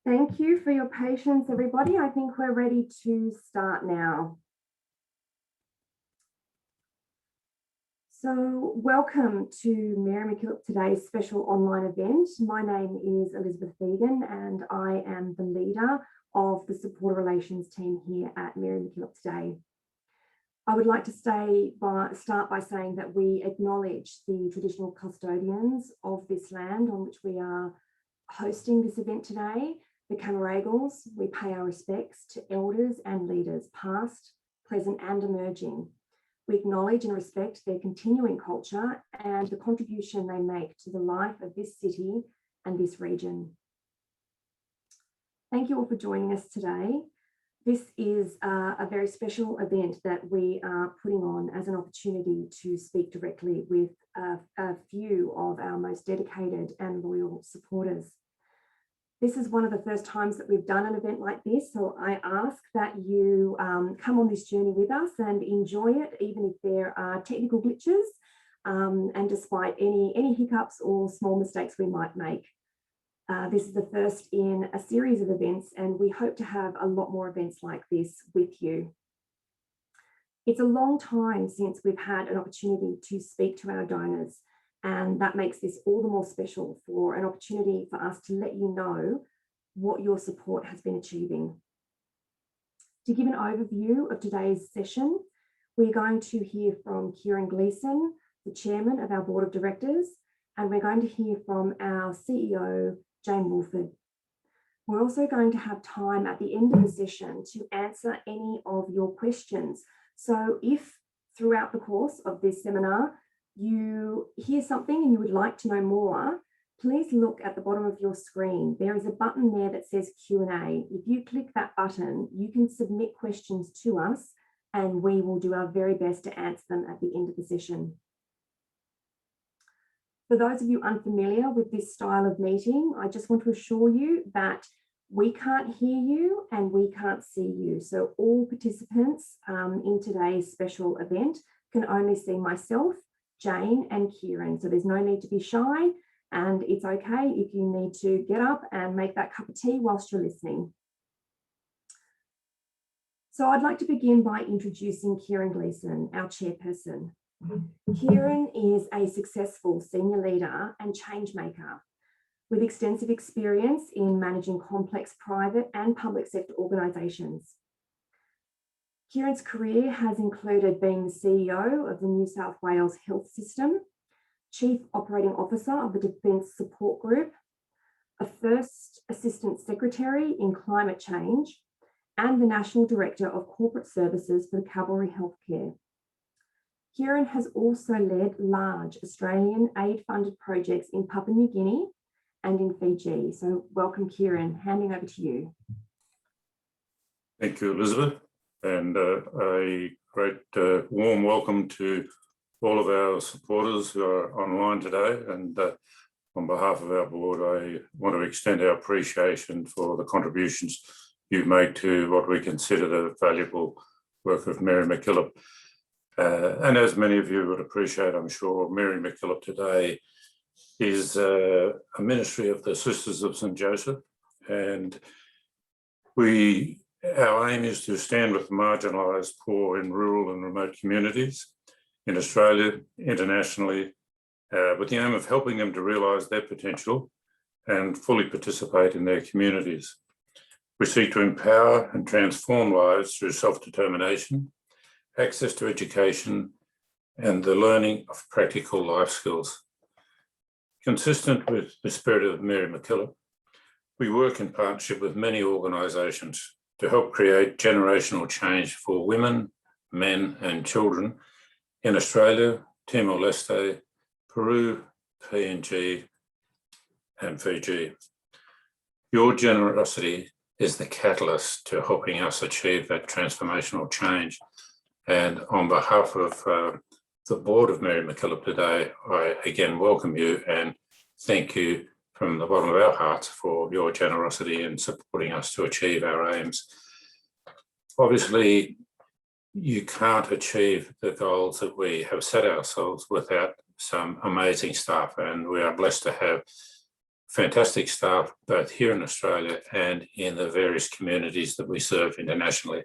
Thank you for your patience, everybody. I think we're ready to start now. So welcome to Mary MacKillop Today's special online event. My name is Elizabeth Fegan and I am the leader of the supporter relations team here at Mary MacKillop Today. I would like to start by saying that we acknowledge the traditional custodians of this land on which we are hosting this event today, the Cammeraygles. We pay our respects to elders and leaders, past, present and emerging. We acknowledge and respect their continuing culture and the contribution they make to the life of this city and this region. Thank you all for joining us today. This is a very special event that we are putting on as an opportunity to speak directly with a few of our most dedicated and loyal supporters. This is one of the first times that we've done an event like this, so I ask that you come on this journey with us and enjoy it, even if there are technical glitches and despite any hiccups or small mistakes we might make. This is the first in a series of events, and we hope to have a lot more events like this with you. It's a long time since we've had an opportunity to speak to our donors, and that makes this all the more special for an opportunity for us to let you know what your support has been achieving. To give an overview of today's session, we're going to hear from Kieran Gleeson, the chairman of our board of directors, and we're going to hear from our CEO, Jane Woolford. We're also going to have time at the end of the session to answer any of your questions. So if throughout the course of this seminar, you hear something and you would like to know more, please look at the bottom of your screen. There is a button there that says Q&A. If you click that button, you can submit questions to us and we will do our very best to answer them at the end of the session. For those of you unfamiliar with this style of meeting, I just want to assure you that we can't hear you and we can't see you. So all participants in today's special event can only see myself, Jane and Kieran. So there's no need to be shy, and it's okay if you need to get up and make that cup of tea whilst you're listening. So I'd like to begin by introducing Kieran Gleeson, our chairperson. Kieran is a successful senior leader and change maker with extensive experience in managing complex private and public sector organisations. Kieran's career has included being the CEO of the New South Wales Health System, Chief Operating Officer of the Defence Support Group, a First Assistant Secretary in Climate Change, and the National Director of Corporate Services for Cavalry Healthcare. Kieran has also led large Australian aid-funded projects in Papua New Guinea and in Fiji. So welcome, Kieran. Handing over to you. Thank you, Elizabeth. And a great warm welcome to all of our supporters who are online today. And on behalf of our board, I want to extend our appreciation for the contributions you've made to what we consider the valuable work of Mary MacKillop. And as many of you would appreciate, I'm sure, Mary MacKillop Today is a ministry of the Sisters of St. Joseph. And our aim is to stand with the marginalised poor in rural and remote communities in Australia, internationally, with the aim of helping them to realise their potential and fully participate in their communities. We seek to empower and transform lives through self-determination, access to education, and the learning of practical life skills. Consistent with the spirit of Mary MacKillop, we work in partnership with many organisations to help create generational change for women, men and children in Australia, Timor-Leste, Peru, PNG and Fiji. Your generosity is the catalyst to helping us achieve that transformational change. And on behalf of the board of Mary MacKillop Today, I again welcome you and thank you from the bottom of our hearts for your generosity in supporting us to achieve our aims. Obviously, you can't achieve the goals that we have set ourselves without some amazing staff, and we are blessed to have fantastic staff, both here in Australia and in the various communities that we serve internationally.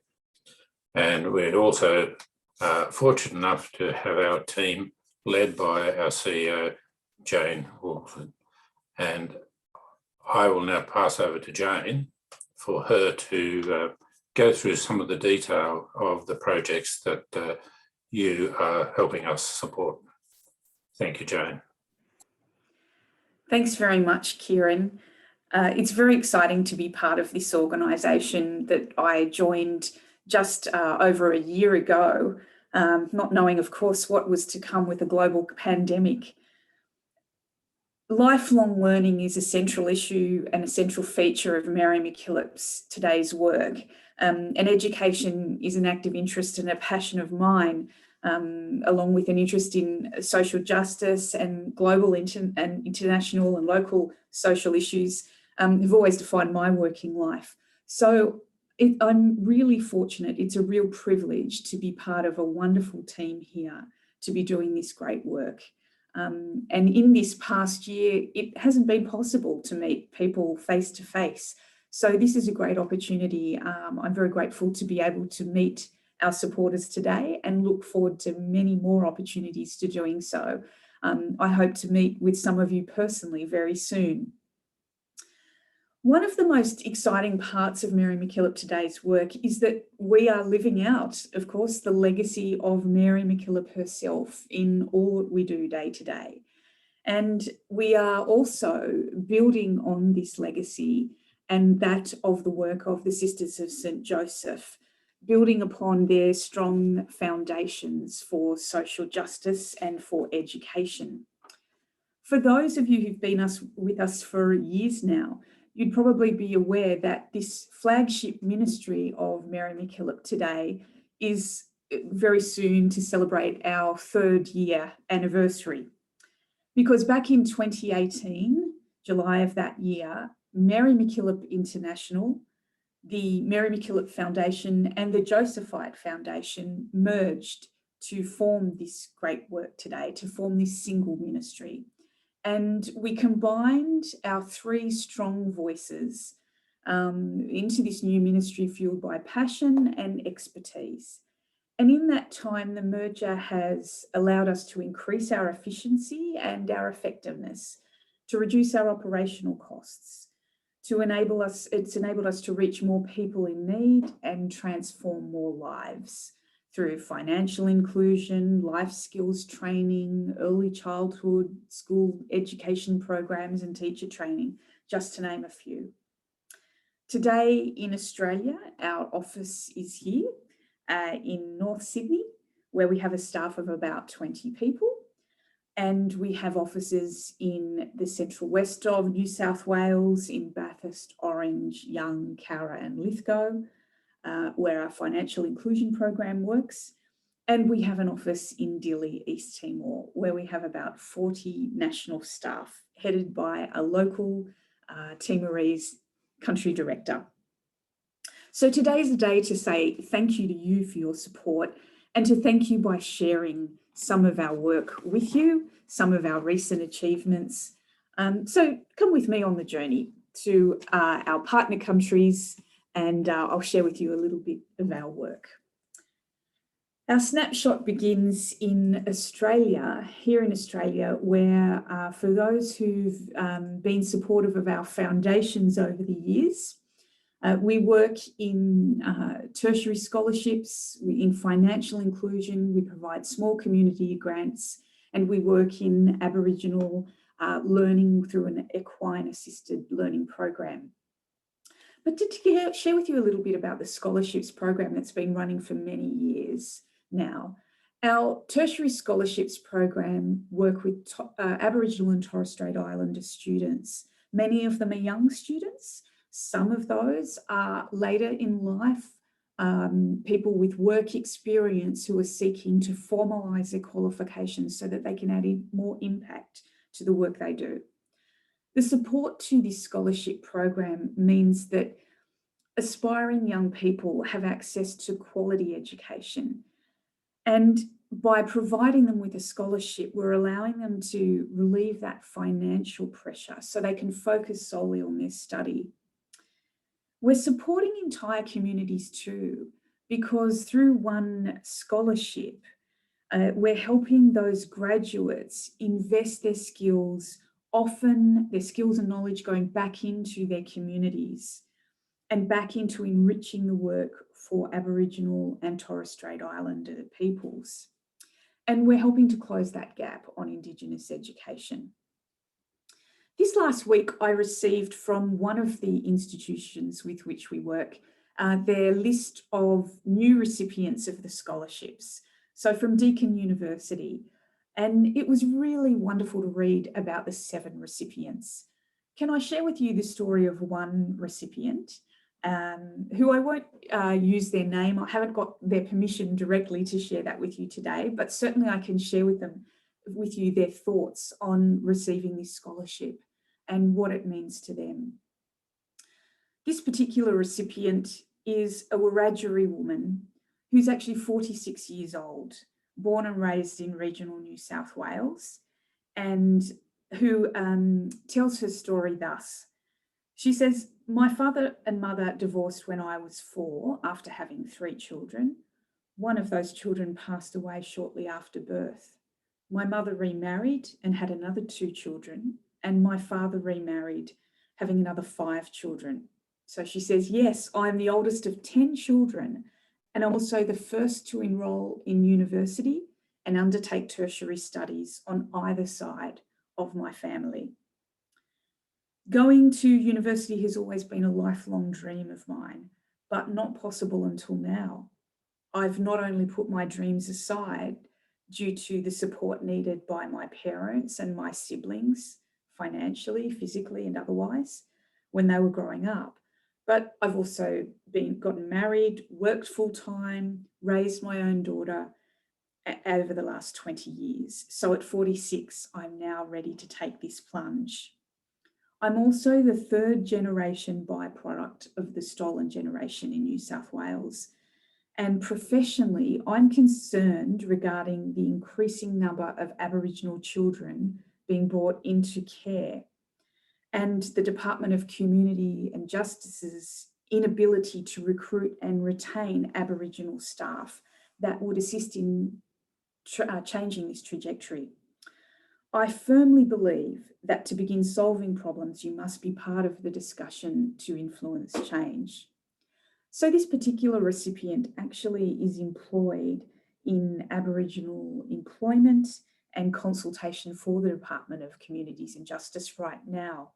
And we're also fortunate enough to have our team led by our CEO, Jane Woolford. And I will now pass over to Jane for her to go through some of the detail of the projects that you are helping us support. Thank you, Jane. Thanks very much, Kieran. It's very exciting to be part of this organisation that I joined just over a year ago, not knowing, of course, what was to come with a global pandemic. Lifelong learning is a central issue and a central feature of Mary MacKillop's Today's work. And education is an active interest and a passion of mine, along with an interest in social justice and global and international and local social issues have always defined my working life. So I'm really fortunate. It's a real privilege to be part of a wonderful team here to be doing this great work. And in this past year, it hasn't been possible to meet people face to face. So this is a great opportunity. I'm very grateful to be able to meet our supporters today and look forward to many more opportunities to doing so. I hope to meet with some of you personally very soon. One of the most exciting parts of Mary MacKillop Today's work is that we are living out, of course, the legacy of Mary MacKillop herself in all that we do day to day. And we are also building on this legacy and that of the work of the Sisters of St. Joseph, building upon their strong foundations for social justice and for education. For those of you who've been with us for years now, you'd probably be aware that this flagship ministry of Mary MacKillop Today is very soon to celebrate our 3rd year anniversary. Because back in 2018, July of that year, Mary MacKillop International, the Mary MacKillop Foundation and the Josephite Foundation merged to form this great work today, to form this single ministry. And we combined our 3 strong voices into this new ministry fueled by passion and expertise. And in that time, the merger has allowed us to increase our efficiency and our effectiveness, to reduce our operational costs, it's enabled us to reach more people in need and transform more lives through financial inclusion, life skills training, early childhood, school education programs and teacher training, just to name a few. Today in Australia, our office is here in North Sydney, where we have a staff of about 20 people. And we have offices in the central west of New South Wales, in Bathurst, Orange, Young, Cowra and Lithgow, where our financial inclusion program works. And we have an office in Dili, East Timor, where we have about 40 national staff, headed by a local Timorese country director. So today's the day to say thank you to you for your support and to thank you by sharing some of our work with you, some of our recent achievements. So come with me on the journey to our partner countries, and I'll share with you a little bit of our work. Our snapshot begins in Australia, here in Australia, where for those who've been supportive of our foundations over the years, we work in tertiary scholarships, in financial inclusion, we provide small community grants, and we work in Aboriginal learning through an equine assisted learning program. But to share with you a little bit about the scholarships program that's been running for many years now. Our tertiary scholarships program work with Aboriginal and Torres Strait Islander students. Many of them are young students. Some of those are later in life, people with work experience who are seeking to formalise their qualifications so that they can add more impact to the work they do. The support to this scholarship program means that aspiring young people have access to quality education. And by providing them with a scholarship, we're allowing them to relieve that financial pressure so they can focus solely on their study. We're supporting entire communities too, because through one scholarship, we're helping those graduates invest their skills, often their skills and knowledge going back into their communities and back into enriching the work for Aboriginal and Torres Strait Islander peoples. And we're helping to close that gap on Indigenous education. This last week, I received from one of the institutions with which we work their list of new recipients of the scholarships. So from Deakin University. And it was really wonderful to read about the 7 recipients. Can I share with you the story of one recipient who I won't use their name. I haven't got their permission directly to share that with you today, but certainly I can share with you their thoughts on receiving this scholarship and what it means to them. This particular recipient is a Wiradjuri woman who's actually 46 years old, born and raised in regional New South Wales, and who tells her story thus. She says, "My father and mother divorced when I was 4 after having 3 children. One of those children passed away shortly after birth. My mother remarried and had another 2 children, and my father remarried, having another 5 children." So she says, yes, I'm the oldest of 10 children, and I'm also the first to enrol in university and undertake tertiary studies on either side of my family. Going to university has always been a lifelong dream of mine, but not possible until now. I've not only put my dreams aside due to the support needed by my parents and my siblings, financially, physically, and otherwise, when they were growing up, but I've also gotten married, worked full-time, raised my own daughter over the last 20 years. So at 46, I'm now ready to take this plunge. I'm also the 3rd generation byproduct of the stolen generation in New South Wales. And professionally, I'm concerned regarding the increasing number of Aboriginal children being brought into care and the Department of Community and Justice's inability to recruit and retain Aboriginal staff that would assist in changing this trajectory. I firmly believe that to begin solving problems, you must be part of the discussion to influence change. So this particular recipient actually is employed in Aboriginal employment and consultation for the Department of Communities and Justice right now.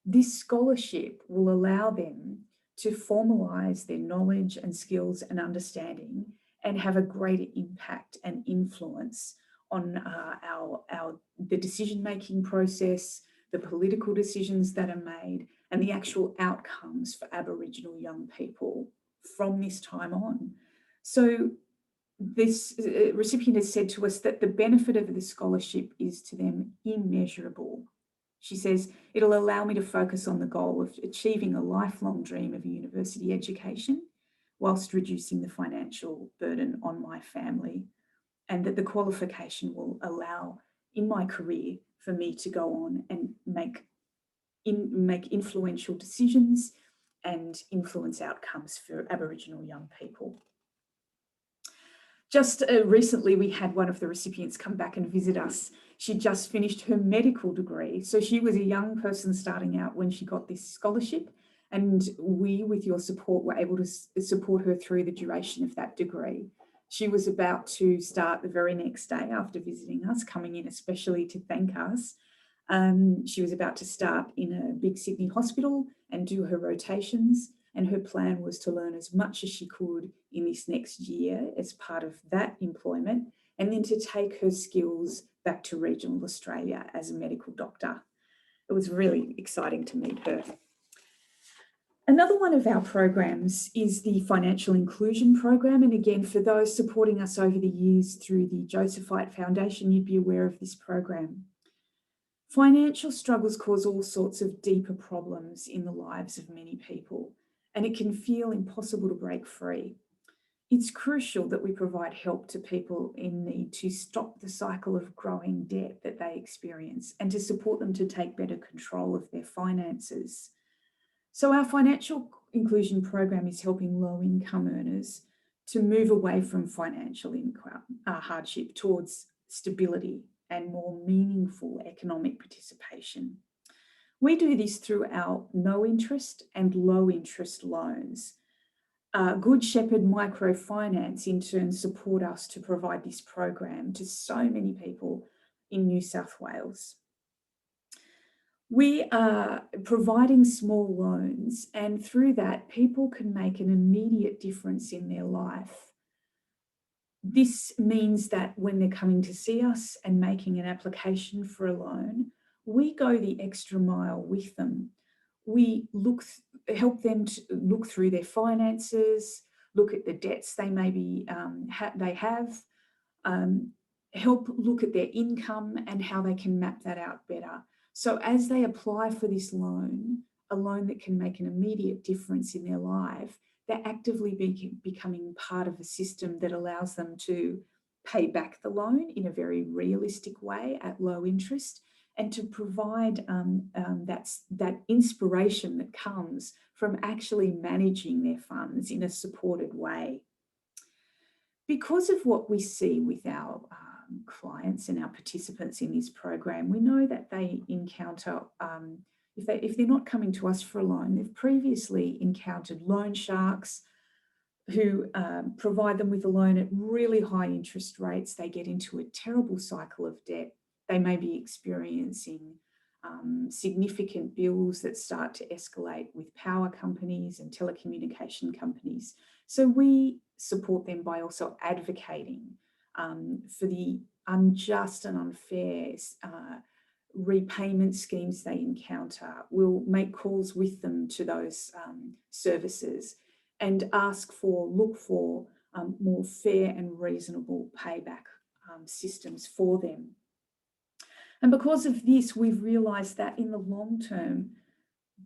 This scholarship will allow them to formalise their knowledge and skills and understanding and have a greater impact and influence on the decision-making process, the political decisions that are made, and the actual outcomes for Aboriginal young people from this time on. So this recipient has said to us that the benefit of the scholarship is to them immeasurable. She says, "It'll allow me to focus on the goal of achieving a lifelong dream of a university education whilst reducing the financial burden on my family, and that the qualification will allow in my career for me to go on and make influential decisions and influence outcomes for Aboriginal young people." Just recently, we had one of the recipients come back and visit us. She just finished her medical degree. So she was a young person starting out when she got this scholarship. And we, with your support, were able to support her through the duration of that degree. She was about to start the very next day after visiting us, coming in especially to thank us. She was about to start in a big Sydney hospital and do her rotations. And her plan was to learn as much as she could in this next year as part of that employment, and then to take her skills back to regional Australia as a medical doctor. It was really exciting to meet her. Another one of our programs is the Financial Inclusion Program. And again, for those supporting us over the years through the Josephite Foundation, you'd be aware of this program. Financial struggles cause all sorts of deeper problems in the lives of many people, and it can feel impossible to break free. It's crucial that we provide help to people in need to stop the cycle of growing debt that they experience and to support them to take better control of their finances. So our financial inclusion program is helping low-income earners to move away from financial hardship towards stability and more meaningful economic participation. We do this through our no-interest and low-interest loans. Good Shepherd Microfinance in turn support us to provide this program to so many people in New South Wales. We are providing small loans, and through that, people can make an immediate difference in their life. This means that when they're coming to see us and making an application for a loan, we go the extra mile with them. We help them to look through their finances, look at the debts they maybe have, help look at their income and how they can map that out better. So as they apply for this loan, a loan that can make an immediate difference in their life, they're actively becoming part of a system that allows them to pay back the loan in a very realistic way at low interest, and to provide that inspiration that comes from actually managing their funds in a supported way. Because of what we see with our clients and our participants in this program, we know that they encounter, if they're not coming to us for a loan, they've previously encountered loan sharks who provide them with a loan at really high interest rates. They get into a terrible cycle of debt. They may be experiencing significant bills that start to escalate with power companies and telecommunication companies. So we support them by also advocating for the unjust and unfair repayment schemes they encounter. We'll make calls with them to those services and look for more fair and reasonable payback systems for them. And because of this, we've realised that in the long term,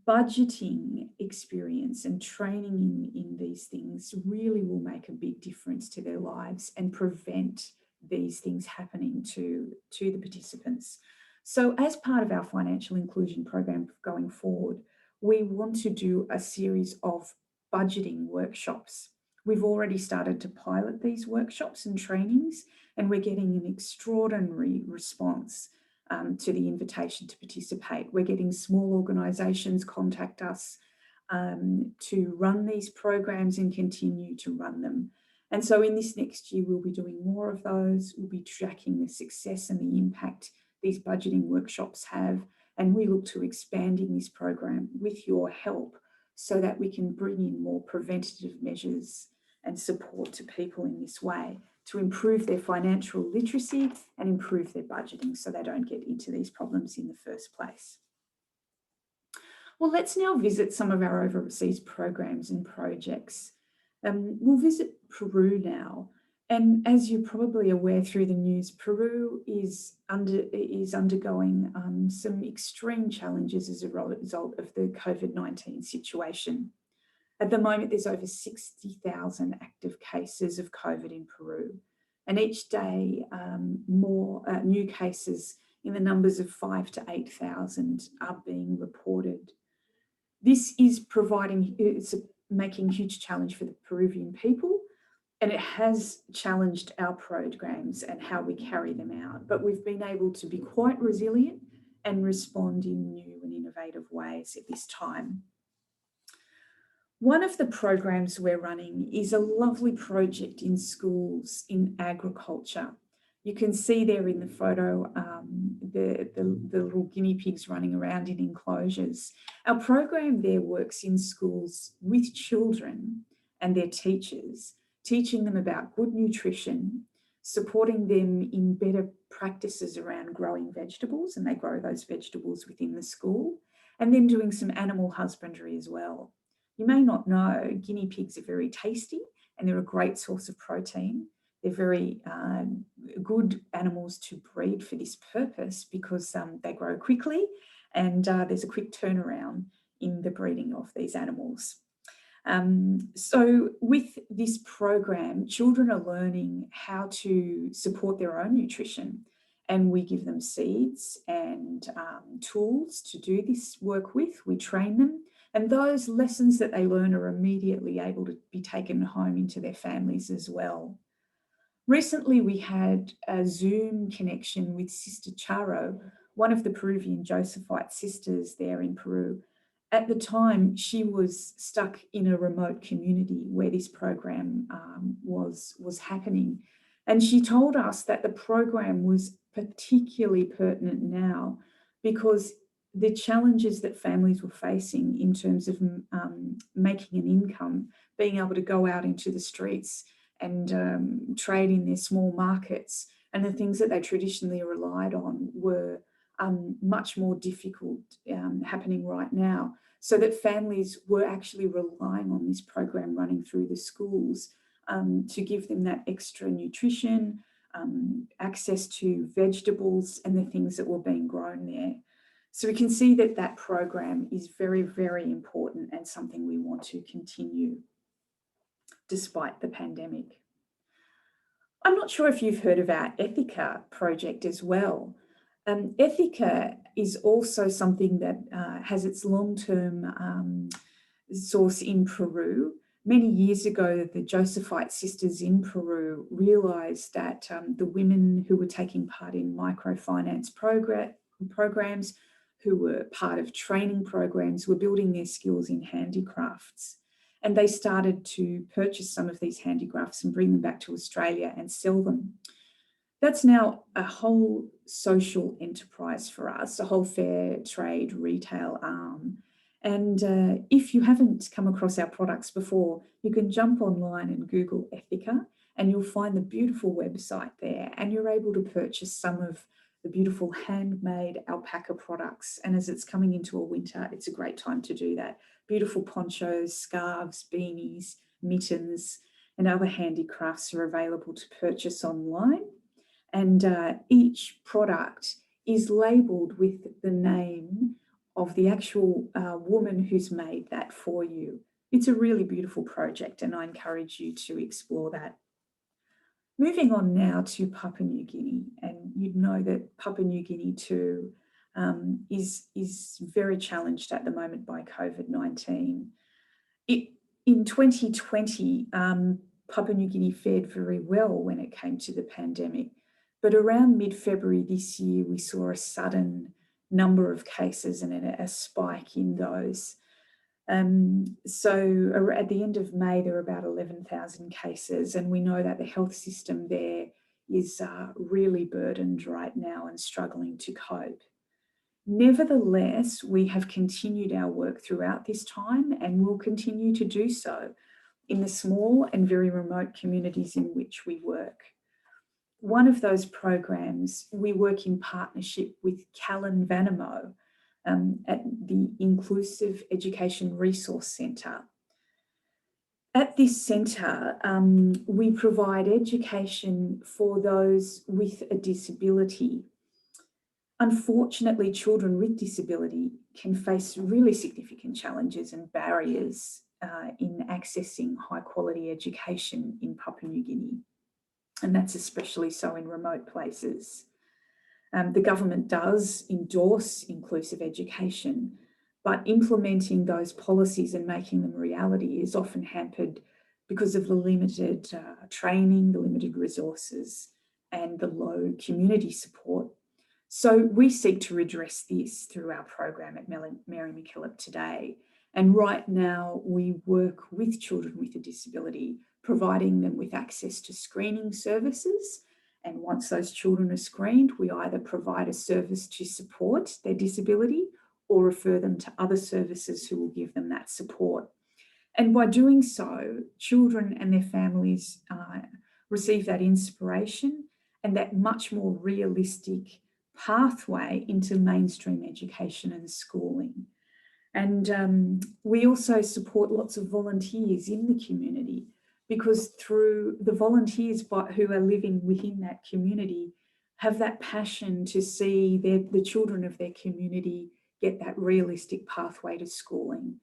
budgeting experience and training in these things really will make a big difference to their lives and prevent these things happening to the participants. So as part of our financial inclusion program going forward, we want to do a series of budgeting workshops. We've already started to pilot these workshops and trainings, and we're getting an extraordinary response to the invitation to participate. We're getting small organisations contact us to run these programs and continue to run them. And so in this next year, we'll be doing more of those. We'll be tracking the success and the impact these budgeting workshops have. And we look to expanding this program with your help so that we can bring in more preventative measures and support to people in this way to improve their financial literacy and improve their budgeting so they don't get into these problems in the first place. Well, let's now visit some of our overseas programs and projects. We'll visit Peru now. And as you're probably aware through the news, Peru is undergoing some extreme challenges as a result of the COVID-19 situation. At the moment, there's over 60,000 active cases of COVID in Peru. And each day, more new cases in the numbers of 5,000 to 8,000 are being reported. This is making a huge challenge for the Peruvian people, and it has challenged our programs and how we carry them out. But we've been able to be quite resilient and respond in new and innovative ways at this time. One of the programs we're running is a lovely project in schools in agriculture. You can see there in the photo the little guinea pigs running around in enclosures. Our program there works in schools with children and their teachers, teaching them about good nutrition, supporting them in better practices around growing vegetables, and they grow those vegetables within the school, and then doing some animal husbandry as well. You may not know, guinea pigs are very tasty and they're a great source of protein. They're very good animals to breed for this purpose because they grow quickly and there's a quick turnaround in the breeding of these animals. So with this program, children are learning how to support their own nutrition, and we give them seeds and tools to do this work with. We train them, and those lessons that they learn are immediately able to be taken home into their families as well. Recently, we had a Zoom connection with Sister Charo, one of the Peruvian Josephite sisters there in Peru. At the time, she was stuck in a remote community where this program was happening. And she told us that the program was particularly pertinent now because the challenges that families were facing in terms of making an income, being able to go out into the streets and trade in their small markets, and the things that they traditionally relied on were much more difficult happening right now, so that families were actually relying on this program running through the schools to give them that extra nutrition, access to vegetables and the things that were being grown there. So we can see that that program is very, very important and something we want to continue despite the pandemic. I'm not sure if you've heard of our Ethica project as well. Ethica is also something that has its long-term source in Peru. Many years ago, the Josephite sisters in Peru realised that the women who were taking part in microfinance programs, who were part of training programs, were building their skills in handicrafts. And they started to purchase some of these handicrafts and bring them back to Australia and sell them. That's now a whole social enterprise for us, a whole fair trade retail arm. And if you haven't come across our products before, you can jump online and Google Ethica and you'll find the beautiful website there, and you're able to purchase some of the beautiful handmade alpaca products. And as it's coming into a winter, it's a great time to do that. Beautiful ponchos, scarves, beanies, mittens, and other handicrafts are available to purchase online. And each product is labelled with the name of the actual woman who's made that for you. It's a really beautiful project, and I encourage you to explore that. Moving on now to Papua New Guinea, and you'd know that Papua New Guinea too is very challenged at the moment by COVID-19. In 2020, Papua New Guinea fared very well when it came to the pandemic, but around mid-February this year, we saw a sudden number of cases and a spike in those. So at the end of May, there were about 11,000 cases, and we know that the health system there is really burdened right now and struggling to cope. Nevertheless, we have continued our work throughout this time and will continue to do so in the small and very remote communities in which we work. One of those programs, we work in partnership with Callan Vanamo at the Inclusive Education Resource Centre. At this centre, we provide education for those with a disability. Unfortunately, children with disability can face really significant challenges and barriers in accessing high quality education in Papua New Guinea. And that's especially so in remote places. The government does endorse inclusive education, but implementing those policies and making them reality is often hampered because of the limited training, the limited resources, and the low community support. So we seek to redress this through our program at Mary MacKillop Today. And right now we work with children with a disability, providing them with access to screening services. And once those children are screened, we either provide a service to support their disability or refer them to other services who will give them that support. And by doing so, children and their families receive that inspiration and that much more realistic pathway into mainstream education and schooling. And we also support lots of volunteers in the community, because through the volunteers who are living within that community have that passion to see the children of their community get that realistic pathway to schooling.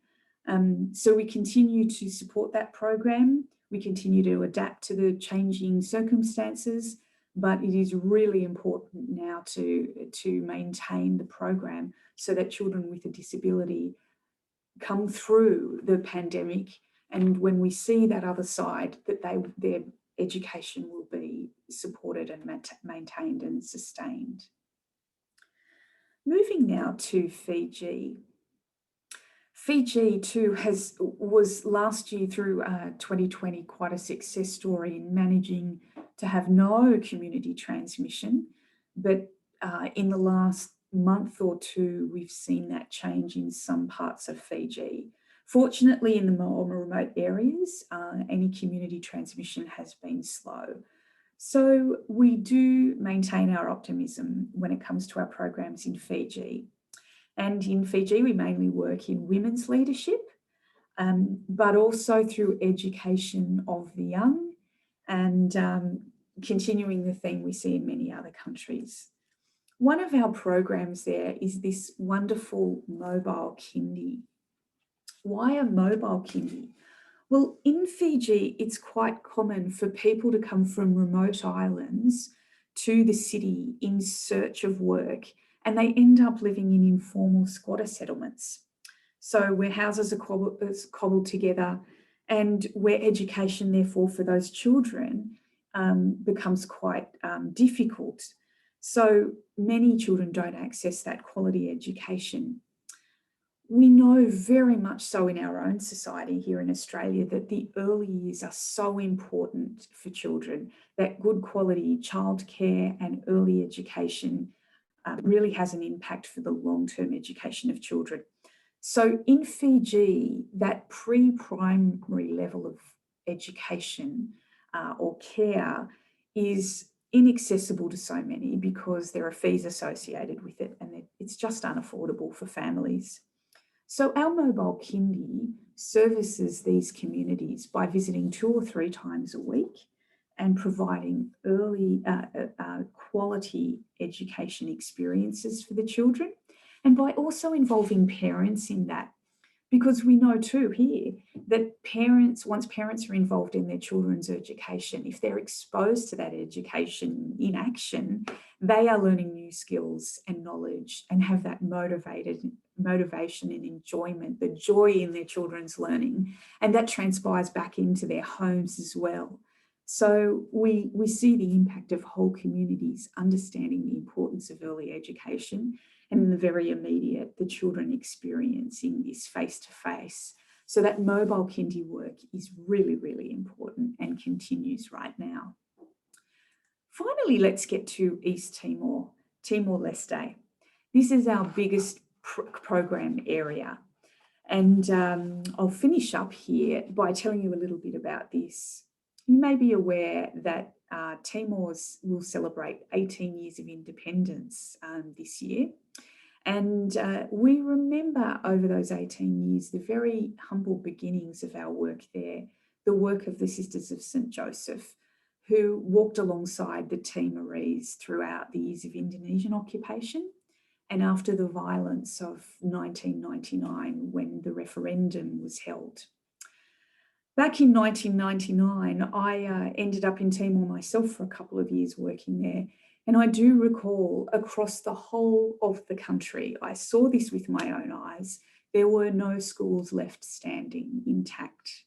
So we continue to support that program. We continue to adapt to the changing circumstances, but it is really important now to maintain the program so that children with a disability come through the pandemic, and when we see that other side, that their education will be supported and maintained and sustained. Moving now to Fiji. Fiji too was last year through 2020 quite a success story in managing to have no community transmission, but in the last month or two we've seen that change in some parts of Fiji. Fortunately, in the more remote areas, any community transmission has been slow. So we do maintain our optimism when it comes to our programs in Fiji. And in Fiji, we mainly work in women's leadership, but also through education of the young and continuing the theme we see in many other countries. One of our programs there is this wonderful mobile kindy. Why a mobile kindy? Well, in Fiji, it's quite common for people to come from remote islands to the city in search of work, and they end up living in informal squatter settlements. So where houses are cobbled together and where education, therefore, for those children becomes quite difficult. So many children don't access that quality education. We know very much so in our own society here in Australia that the early years are so important for children, that good quality childcare and early education really has an impact for the long-term education of children. So in Fiji, that pre-primary level of education or care is inaccessible to so many because there are fees associated with it, and it's just unaffordable for families. So our mobile kindy services these communities by visiting 2 or 3 times a week and providing early quality education experiences for the children, and by also involving parents in that, because we know too here that once parents are involved in their children's education, if they're exposed to that education in action, they are learning new skills and knowledge and have that motivation and enjoyment, the joy in their children's learning, and that transpires back into their homes as well. So we see the impact of whole communities understanding the importance of early education, and in the very immediate, the children experiencing this face-to-face. So that mobile kindy work is really, really important and continues right now. Finally, let's get to East Timor, Timor-Leste. This is our biggest program area. And I'll finish up here by telling you a little bit about this. You may be aware that Timor will celebrate 18 years of independence this year. And we remember over those 18 years the very humble beginnings of our work there, the work of the Sisters of St. Joseph, who walked alongside the Timorese throughout the years of Indonesian occupation and after the violence of 1999 when the referendum was held. Back in 1999, I ended up in Timor myself for a couple of years working there. And I do recall across the whole of the country, I saw this with my own eyes, there were no schools left standing intact.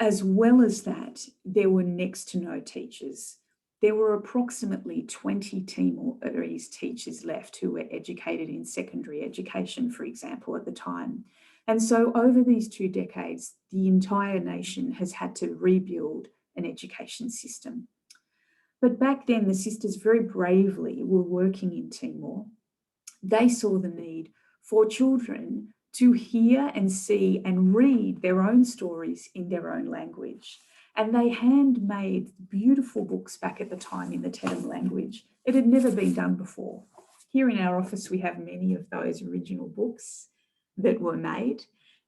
As well as that, there were next to no teachers. There were approximately 20 Timorese teachers left who were educated in secondary education, for example, at the time. And so over these 2 decades, the entire nation has had to rebuild an education system. But back then, the sisters very bravely were working in Timor. They saw the need for children to hear and see and read their own stories in their own language. And they handmade beautiful books back at the time in the Tetum language. It had never been done before. Here in our office, we have many of those original books that were made.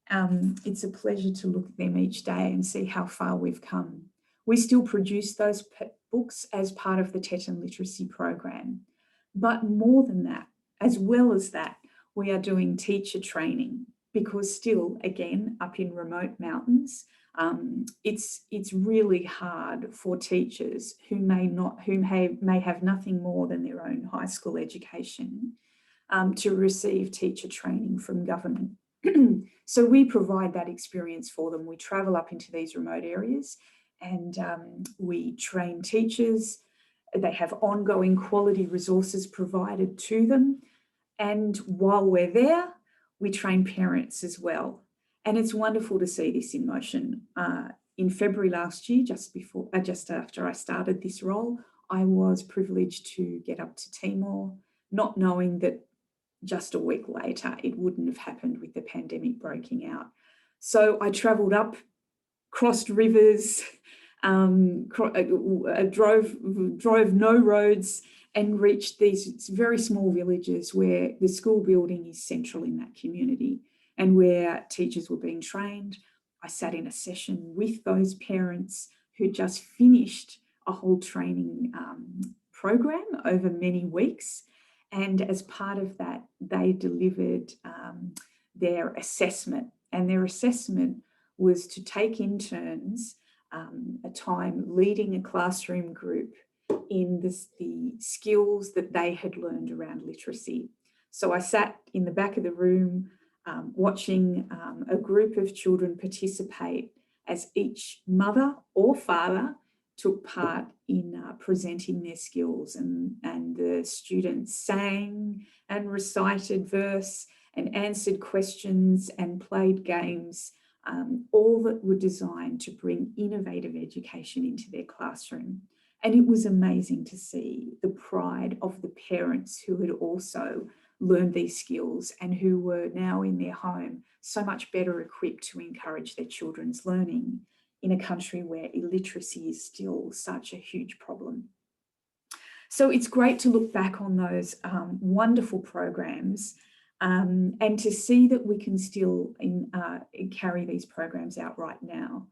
It's a pleasure to look at them each day and see how far we've come. We still produce those books as part of the Tetum literacy program. But more than that, as well as that, we are doing teacher training. because still, again, up in remote mountains, it's really hard for teachers who may have nothing more than their own high school education to receive teacher training from government. So we provide that experience for them. We travel up into these remote areas and we train teachers. They have ongoing quality resources provided to them. And while we're there, we train parents as well. And it's wonderful to see this in motion. In February last year, just after I started this role, I was privileged to get up to Timor, not knowing that just a week later, it wouldn't have happened with the pandemic breaking out. So I travelled up, crossed rivers, drove no roads, and reached these very small villages where the school building is central in that community and where teachers were being trained. I sat in a session with those parents who just finished a whole training program over many weeks. And as part of that, they delivered their assessment. And their assessment was to take in turns a time leading a classroom group in the skills that they had learned around literacy. So I sat in the back of the room watching a group of children participate as each mother or father took part in presenting their skills, and the students sang and recited verse and answered questions and played games, all that were designed to bring innovative education into their classroom. And it was amazing to see the pride of the parents who had also learned these skills and who were now in their home so much better equipped to encourage their children's learning in a country where illiteracy is still such a huge problem. So it's great to look back on those wonderful programs and to see that we can still carry these programs out right now.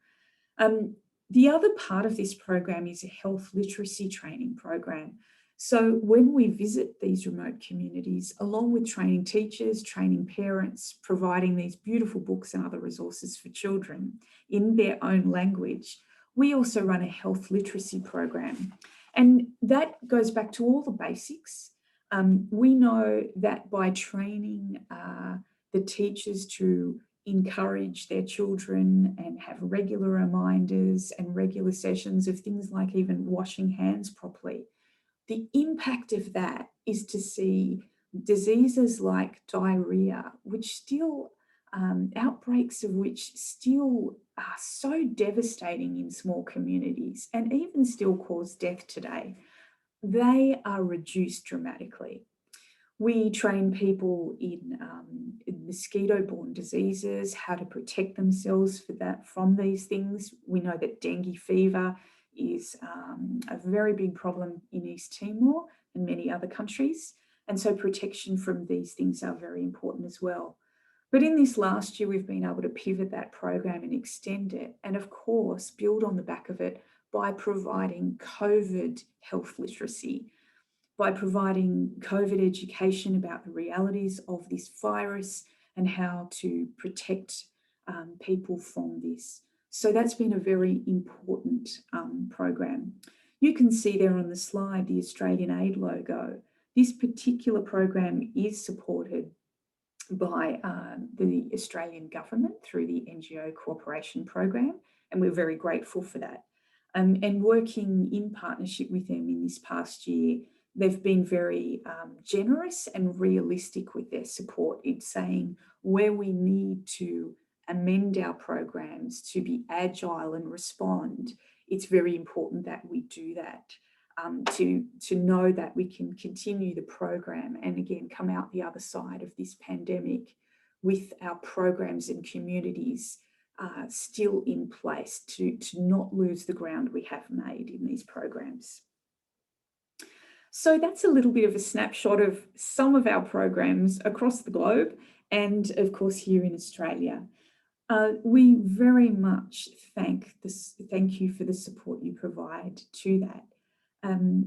The other part of this program is a health literacy training program. So when we visit these remote communities, along with training teachers, training parents, providing these beautiful books and other resources for children in their own language, we also run a health literacy program. And that goes back to all the basics. We know that by training the teachers to encourage their children and have regular reminders and regular sessions of things like even washing hands properly, the impact of that is to see diseases like diarrhea, which still, outbreaks of which still are so devastating in small communities and even still cause death today. They are reduced dramatically. We train people in mosquito-borne diseases, how to protect themselves from these things. We know that dengue fever is a very big problem in East Timor and many other countries. And so protection from these things are very important as well. But in this last year, we've been able to pivot that program and extend it. And of course, build on the back of it by providing COVID health literacy, by providing COVID education about the realities of this virus and how to protect people from this. So that's been a very important program. You can see there on the slide the Australian Aid logo. This particular program is supported by the Australian government through the NGO Cooperation Program, and we're very grateful for that. And working in partnership with them in this past year, they've been very generous and realistic with their support in saying where we need to amend our programs to be agile and respond, it's very important that we do that, to know that we can continue the program and again come out the other side of this pandemic with our programs and communities still in place, to not lose the ground we have made in these programs. So that's a little bit of a snapshot of some of our programs across the globe and of course here in Australia. We very much thank you for the support you provide to that.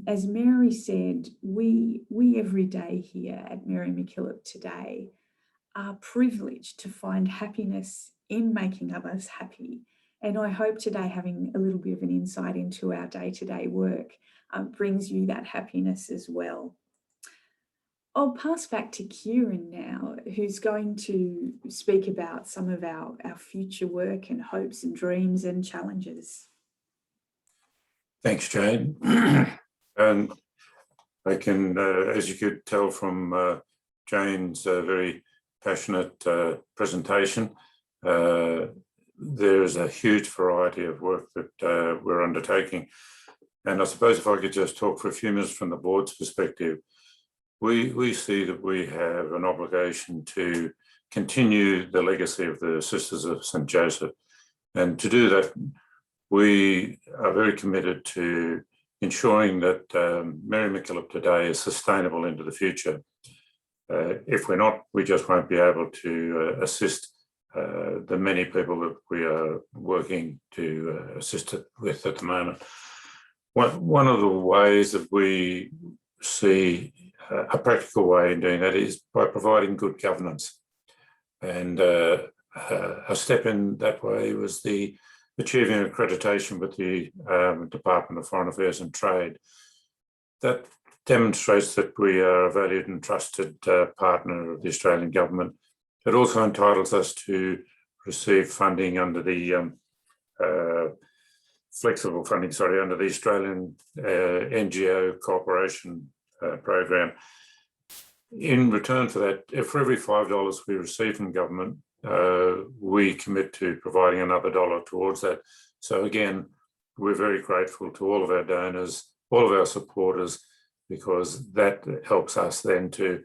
As Mary said, we every day here at Mary MacKillop Today are privileged to find happiness in making others happy. And I hope today having a little bit of an insight into our day-to-day work brings you that happiness as well. I'll pass back to Kieran now, who's going to speak about some of our future work and hopes and dreams and challenges. Thanks, Jane. And I can, as you could tell from Jane's very passionate presentation, there's a huge variety of work that we're undertaking. And I suppose if I could just talk for a few minutes from the board's perspective, we see that we have an obligation to continue the legacy of the Sisters of St. Joseph. And to do that, we are very committed to ensuring that Mary MacKillop Today is sustainable into the future. If we're not, we just won't be able to assist the many people that we are working to assist with at the moment. One of the ways that we see a practical way in doing that is by providing good governance. And a step in that way was the achieving accreditation with the Department of Foreign Affairs and Trade. That demonstrates that we are a valued and trusted partner of the Australian government. It also entitles us to receive funding under the flexible funding, under the Australian NGO cooperation program. In return for that, for every $5 we receive from government, we commit to providing another $1 towards that. So again, we're very grateful to all of our donors, all of our supporters, because that helps us then to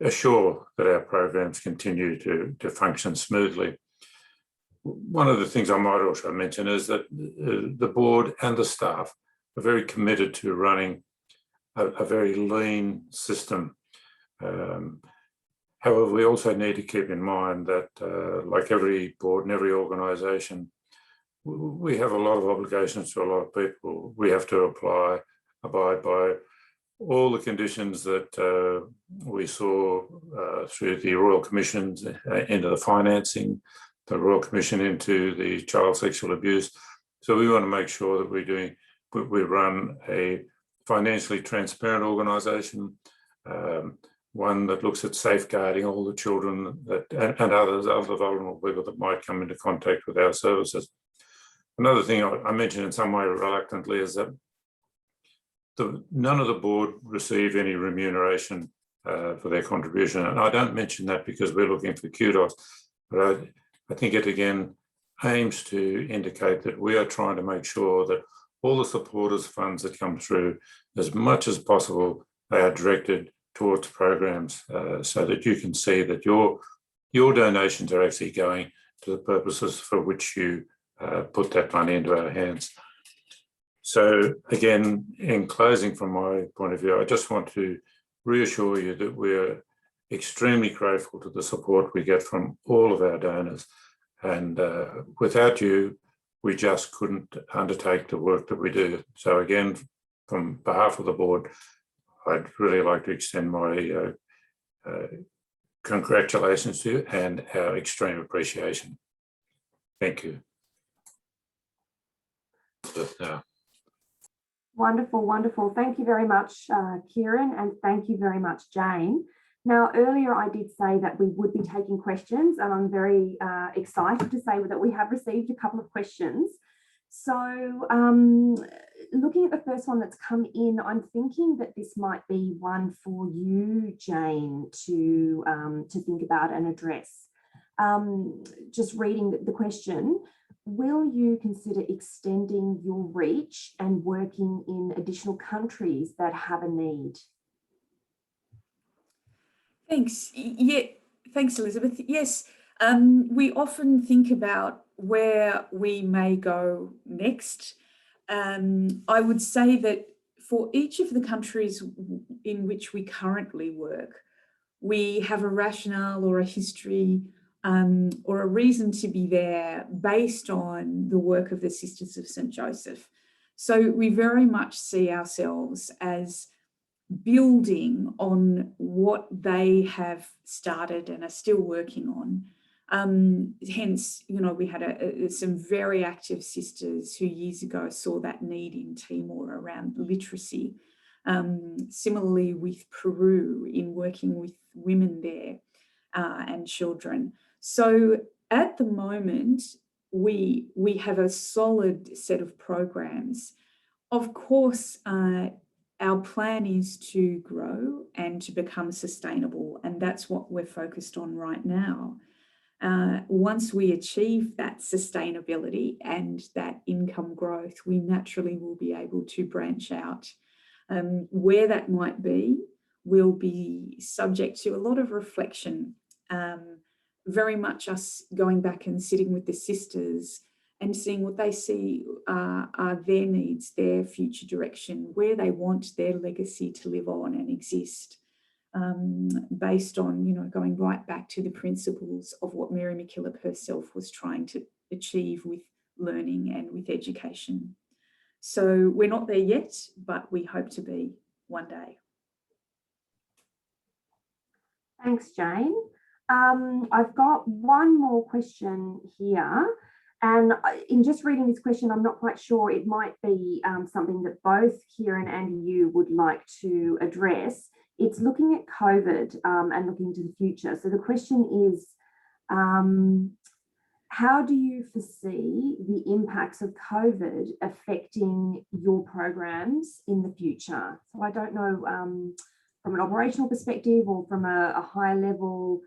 assure that our programs continue to function smoothly. One of the things I might also mention is that the board and the staff are very committed to running a very lean system. However, we also need to keep in mind that, like every board and every organisation, we have a lot of obligations to a lot of people. We have to abide by all the conditions that we saw through the Royal Commissions into the financing, the Royal Commission into the child sexual abuse. So we want to make sure that we run a financially transparent organisation, one that looks at safeguarding all the children and other vulnerable people that might come into contact with our services. Another thing I mentioned in some way reluctantly is that none of the board receive any remuneration for their contribution. And I don't mention that because we're looking for kudos, but I think it again aims to indicate that we are trying to make sure that all the supporters funds that come through, as much as possible, they are directed towards programs so that you can see that your donations are actually going to the purposes for which you put that money into our hands. So again, in closing from my point of view, I just want to reassure you that we're extremely grateful to the support we get from all of our donors. And without you, we just couldn't undertake the work that we do. So again, from behalf of the board, I'd really like to extend my congratulations to you and our extreme appreciation. Thank you. Wonderful, wonderful. Thank you very much, Kieran, and thank you very much, Jane. Now, earlier I did say that we would be taking questions, and I'm very excited to say that we have received a couple of questions. So looking at the first one that's come in, I'm thinking that this might be one for you, Jane, to think about and address. Just reading the question, will you consider extending your reach and working in additional countries that have a need? Thanks. Yeah, thanks, Elizabeth. Yes, we often think about where we may go next. I would say that for each of the countries in which we currently work, we have a rationale or a history or a reason to be there based on the work of the Sisters of St. Joseph. So we very much see ourselves as building on what they have started and are still working on. Hence, we had some very active sisters who years ago saw that need in Timor around literacy. Similarly with Peru, in working with women there and children. So at the moment, we have a solid set of programs. Of course, our plan is to grow and to become sustainable, and that's what we're focused on right now. Once we achieve that sustainability and that income growth, we naturally will be able to branch out. Where that might be will be subject to a lot of reflection, very much us going back and sitting with the sisters and seeing what they see are their needs, their future direction, where they want their legacy to live on and exist, based on, going right back to the principles of what Mary MacKillop herself was trying to achieve with learning and with education. So we're not there yet, but we hope to be one day. Thanks, Jane. I've got one more question here. And in just reading this question, I'm not quite sure, it might be something that both Kieran and you would like to address. It's looking at COVID and looking to the future. So the question is, how do you foresee the impacts of COVID affecting your programs in the future? So I don't know, from an operational perspective or from a high level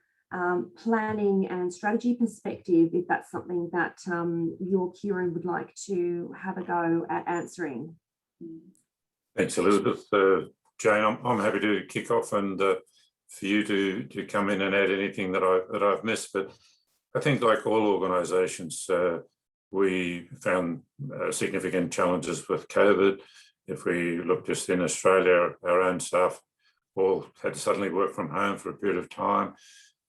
planning and strategy perspective, if that's something that you or Kieran would like to have a go at answering. Thanks, Elizabeth. Jane, I'm happy to kick off and for you to come in and add anything that I've missed. But I think, like all organisations, we found significant challenges with COVID. If we look just in Australia, our own staff all had to suddenly work from home for a period of time.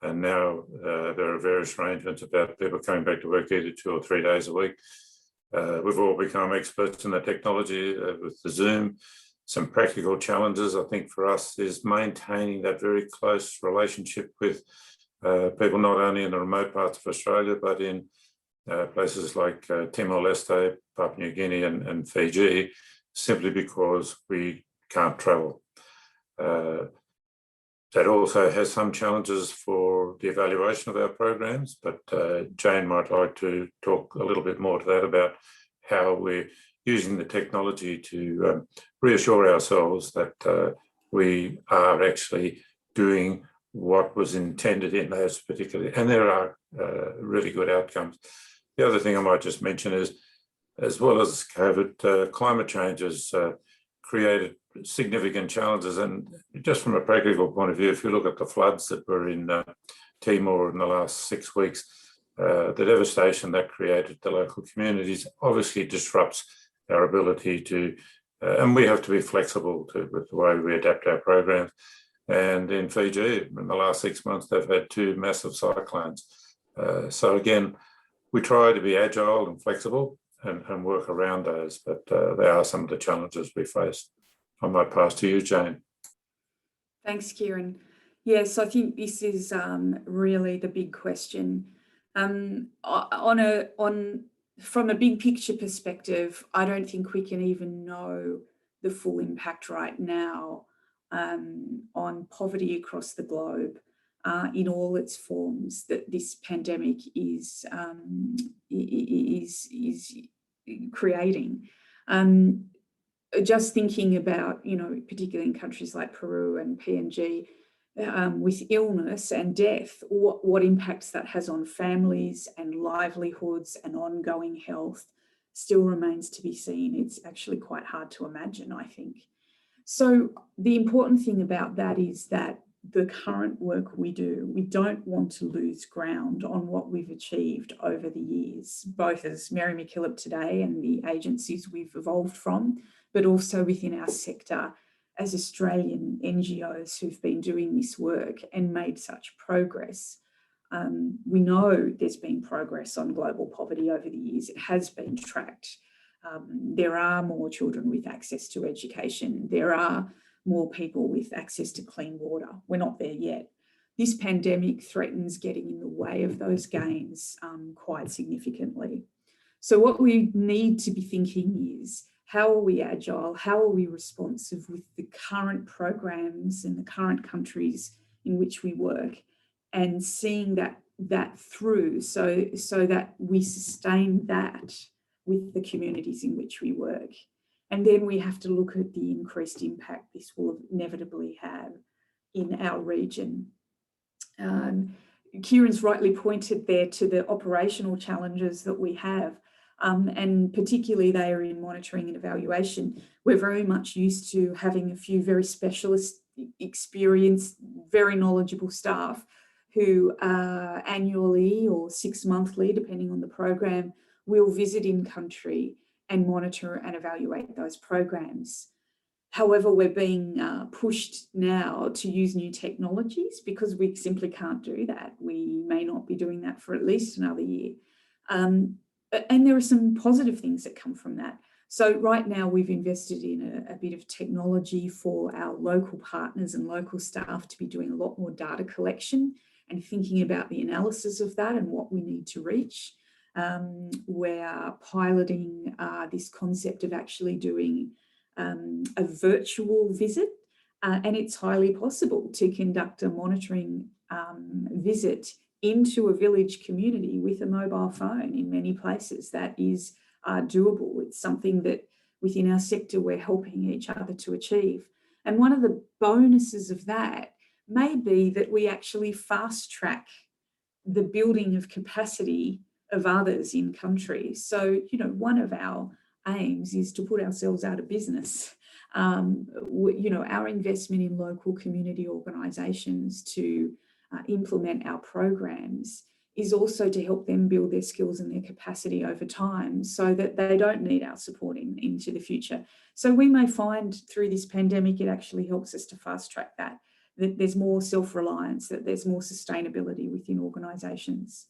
And now there are various arrangements about people coming back to work either 2 or 3 days a week. We've all become experts in the technology with the Zoom. Some practical challenges, I think, for us is maintaining that very close relationship with people not only in the remote parts of Australia, but in places like Timor-Leste, Papua New Guinea and Fiji, simply because we can't travel. That also has some challenges for the evaluation of our programs, but Jane might like to talk a little bit more to that about how we're using the technology to reassure ourselves that we are actually doing what was intended in those particular, and there are really good outcomes. The other thing I might just mention is, as well as COVID, climate change has created significant challenges. And just from a practical point of view, if you look at the floods that were in Timor in the last 6 weeks, the devastation that created the local communities obviously disrupts our ability to, and we have to be flexible with the way we adapt our programs. And in Fiji, in the last 6 months, they've had 2 massive cyclones. So again, we try to be agile and flexible and work around those, but they are some of the challenges we face. I might pass to you, Jane. Thanks, Kieran. Yes, I think this is really the big question. From a big picture perspective, I don't think we can even know the full impact right now on poverty across the globe in all its forms that this pandemic is creating. Just thinking about, particularly in countries like Peru and PNG, with illness and death, what impacts that has on families and livelihoods and ongoing health still remains to be seen. It's actually quite hard to imagine, I think. So the important thing about that is that the current work we do, we don't want to lose ground on what we've achieved over the years, both as Mary MacKillop Today and the agencies we've evolved from, but also within our sector as Australian NGOs who've been doing this work and made such progress. We know there's been progress on global poverty over the years. It has been tracked. There are more children with access to education. There are more people with access to clean water. We're not there yet. This pandemic threatens getting in the way of those gains quite significantly. So what we need to be thinking is, how are we agile? How are we responsive with the current programs and the current countries in which we work, and seeing that through so that we sustain that with the communities in which we work. And then we have to look at the increased impact this will inevitably have in our region. Kieran's rightly pointed there to the operational challenges that we have, and particularly they are in monitoring and evaluation. We're very much used to having a few very specialist, experienced, very knowledgeable staff who annually or 6 monthly, depending on the program, will visit in country and monitor and evaluate those programs. However, we're being pushed now to use new technologies because we simply can't do that. We may not be doing that for at least another year. And there are some positive things that come from that. So right now we've invested in a bit of technology for our local partners and local staff to be doing a lot more data collection and thinking about the analysis of that and what we need to reach. We're piloting this concept of actually doing a virtual visit, and it's highly possible to conduct a monitoring visit into a village community with a mobile phone in many places. That is doable. It's something that within our sector we're helping each other to achieve. And one of the bonuses of that may be that we actually fast track the building of capacity of others in countries. So, you know, one of our aims is to put ourselves out of business. You know, our investment in local community organisations to implement our programs is also to help them build their skills and their capacity over time so that they don't need our support into the future. So we may find through this pandemic, it actually helps us to fast track that there's more self-reliance, that there's more sustainability within organisations.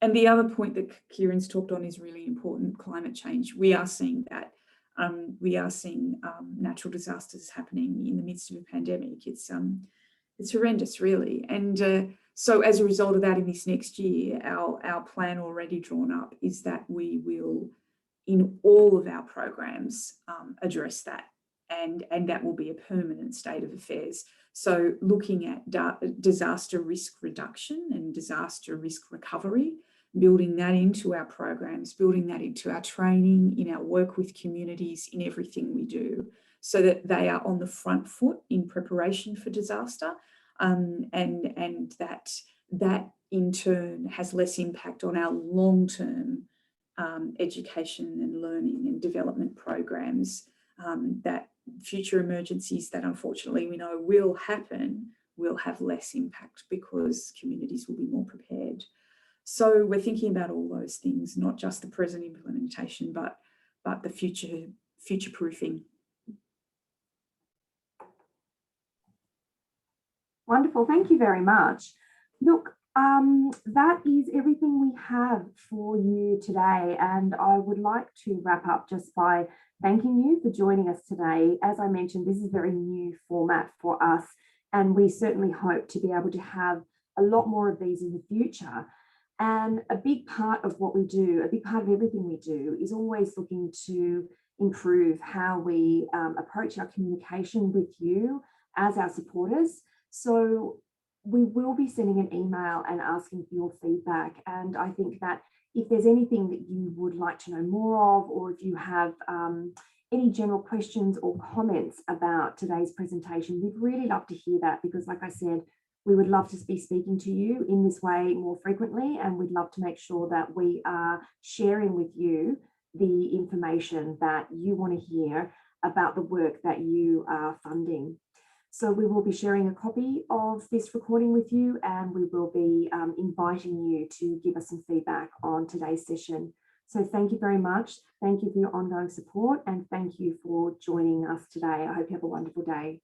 And the other point that Kieran's talked on is really important, climate change. We are seeing that. We are seeing natural disasters happening in the midst of a pandemic. It's horrendous, really. And so as a result of that, in this next year, our plan already drawn up is that we will, in all of our programs, address that. And that will be a permanent state of affairs. So looking at disaster risk reduction and disaster risk recovery, building that into our programs, building that into our training, in our work with communities, in everything we do, so that they are on the front foot in preparation for disaster, and that in turn has less impact on our long-term education and learning and development programs, that future emergencies that unfortunately we know will happen will have less impact because communities will be more prepared. So we're thinking about all those things, not just the present implementation, but the future proofing. Wonderful, thank you very much. Look, that is everything we have for you today, and I would like to wrap up just by thanking you for joining us today. As I mentioned, this is a very new format for us, and we certainly hope to be able to have a lot more of these in the future. And a big part of what we do, a big part of everything we do, is always looking to improve how we approach our communication with you as our supporters. So we will be sending an email and asking for your feedback. And I think that if there's anything that you would like to know more of, or if you have any general questions or comments about today's presentation, we'd really love to hear that, because like I said, we would love to be speaking to you in this way more frequently, and we'd love to make sure that we are sharing with you the information that you want to hear about the work that you are funding. So we will be sharing a copy of this recording with you, and we will be inviting you to give us some feedback on today's session. So thank you very much. Thank you for your ongoing support, and thank you for joining us today. I hope you have a wonderful day.